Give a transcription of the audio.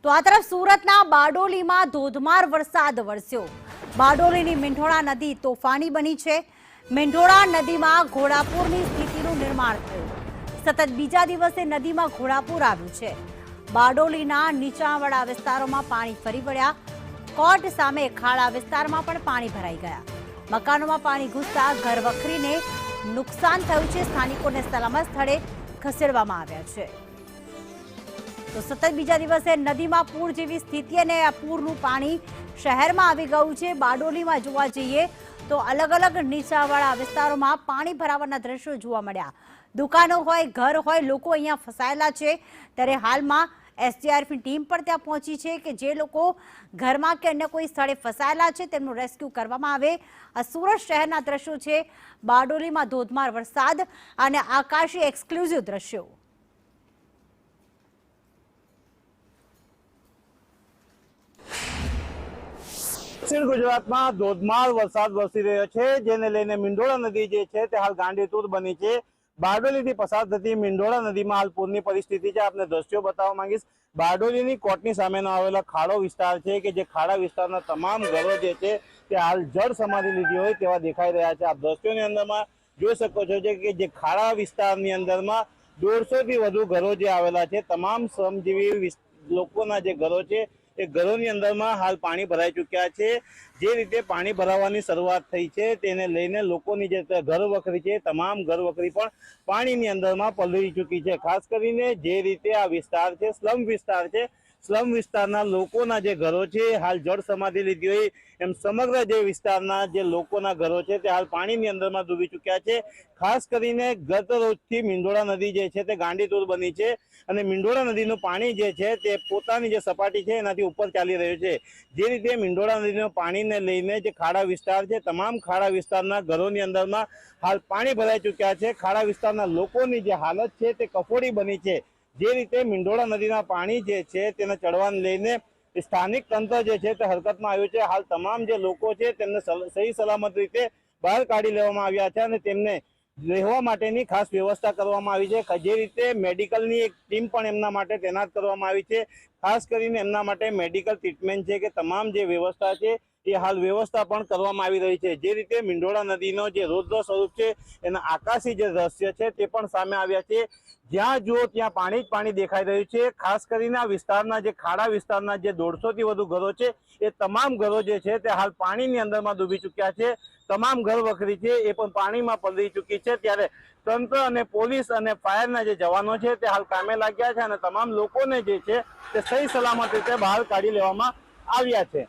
તો આ તરફ સુરતના બારડોલીમાં ધોધમાર વરસાદ વરસ્યો। બારડોલીની મીંઢોળા નદી તોફાની બની છે। મીંઢોળા નદીમાં ઘોડાપૂરની સ્થિતિનું નિર્માણ થયું। સતત બીજા દિવસે નદીમાં ઘોડાપૂર આવ્યું છે। બારડોલીના નીચાણવાળા વિસ્તારોમાં પાણી ફરી વળ્યા। કોટ સામે ખાડા વિસ્તારમાં પણ પાણી ભરાઈ ગયા। મકાનોમાં પાણી ઘૂસતા ઘરવખરીને નુકસાન થયું છે। સ્થાનિકોને સલામત સ્થળે ખસેડવામાં આવ્યા છે। તો સતત બીજા દિવસે નદીમાં પૂર જેવી સ્થિતિ અને આ પૂરનું પાણી શહેરમાં આવી ગયું છે। બારડોલીમાં જોવા જઈએ તો અલગ અલગ નીચાણવાળા વિસ્તારોમાં પાણી ભરાવાના દ્રશ્યો જોવા મળ્યા। દુકાનો હોય, ઘર હોય, લોકો અહીંયા ફસાયેલા છે। ત્યારે હાલમાં એસડીઆરએફની ટીમ પણ ત્યાં પહોંચી છે કે જે લોકો ઘરમાં કે અન્ય કોઈ સ્થળે ફસાયેલા છે તેમનું રેસ્ક્યુ કરવામાં આવે। આ સુરત શહેરના દ્રશ્યો છે। બારડોલીમાં ધોધમાર વરસાદ અને આકાશી એક્સક્લુઝિવ દ્રશ્યો। દક્ષિણ ગુજરાતમાં ધોધમાર વરસાદ વરસી રહ્યો છે, જેને લઈને મીંઢોળા નદી જે છે તે હાલ ગાંડીતુર બની છે। બારડોલીથી પસાર થતી મીંઢોળા નદીમાં હાલ પૂરની પરિસ્થિતિ છે। આપને દ્રશ્યો બતાવવા માંગીશ। બારડોલીની કોટની સામેનો આવેલો ખાડો વિસ્તાર છે કે જે ખાડા વિસ્તારના તમામ ઘરો જે છે તે હાલ જળ સમાધિ લીધી હોય તેવા દેખાઈ રહ્યા છે। આપ દ્રશ્યોની અંદરમાં જોઈ શકો છો કે જે ખાડા વિસ્તારની અંદરમાં 150 થી વધુ ઘરો જે આવેલા છે, તમામ શ્રમજીવી લોકોના જે ઘરો છે એ ઘરોની અંદરમાં હાલ પાણી ભરાઈ ચૂક્યા છે। જે રીતે પાણી ભરાવાની શરૂઆત થઈ છે તેને લઈને લોકોની જે ઘરવખરી છે તમામ ઘરવખરી પણ પાણીની અંદરમાં પલળી ચૂકી છે। ખાસ કરીને જે રીતે આ વિસ્તાર છે સ્લમ વિસ્તાર છે, સ્લમ વિસ્તારના લોકોના જે ઘરો છે હાલ જળ સમાધિ લીધી હોય એમ સમગ્ર જે વિસ્તારના જે લોકોના ઘરો છે તે હાલ પાણીની અંદરમાં ડૂબી ચૂક્યા છે। ખાસ કરીને ગત રોજથી મીંઢોળા નદી જે છે તે ગાંડીતુર બની છે અને મીંઢોળા નદીનું પાણી જે છે તે પોતાની જે સપાટી છે એનાથી ઉપર ચાલી રહ્યું છે। જે રીતે મીંઢોળા નદીનું પાણીને લઈને જે ખાડા વિસ્તાર છે તમામ ખાડા વિસ્તારના ઘરોની અંદરમાં હાલ પાણી ભરાઈ ચૂક્યા છે। ખાડા વિસ્તારના લોકોની જે હાલત છે તે કફોડી બની છે। જે રીતે મીંઢોળા નદીના પાણી જે છે તેને ચડવાને લઈને સ્થાનિક તંત્ર જે છે તે હરકતમાં આવ્યું છે। હાલ તમામ જે લોકો છે તેમને સહી સલામત રીતે બહાર કાઢી લેવામાં આવ્યા છે અને તેમને રહેવા માટેની ખાસ વ્યવસ્થા કરવામાં આવી છે। જે રીતે મેડિકલની એક ટીમ પણ એમના માટે તૈનાત કરવામાં આવી છે। ખાસ કરીને એમના માટે મેડિકલ ટ્રીટમેન્ટ છે કે તમામ જે વ્યવસ્થા છે એ હાલ વ્યવસ્થા પણ કરવામાં આવી રહી છે। જે રીતે મીંઢોળા નદીનો જે રૌદ્ર સ્વરૂપ છે એના આકાશી જે દ્રશ્ય છે તે પણ સામે આવ્યા છે। જ્યાં જુઓ ત્યાં પાણી જ પાણી દેખાઈ રહ્યું છે। ખાસ કરીને આ વિસ્તારના જે ખાડા વિસ્તારના જે 150 થી વધુ ઘરો છે એ તમામ ઘરો જે છે તે હાલ પાણીની અંદરમાં ડૂબી ચૂક્યા છે। તમામ ઘર વખરી છે એ પણ પાણીમાં પલળી ચૂકી છે। ત્યારે તંત્ર અને પોલીસ અને ફાયરના જે જવાનો છે તે હાલ કામે લાગ્યા છે અને તમામ લોકોને જે છે તે સહી સલામત રીતે બહાર કાઢી લેવામાં આવ્યા છે।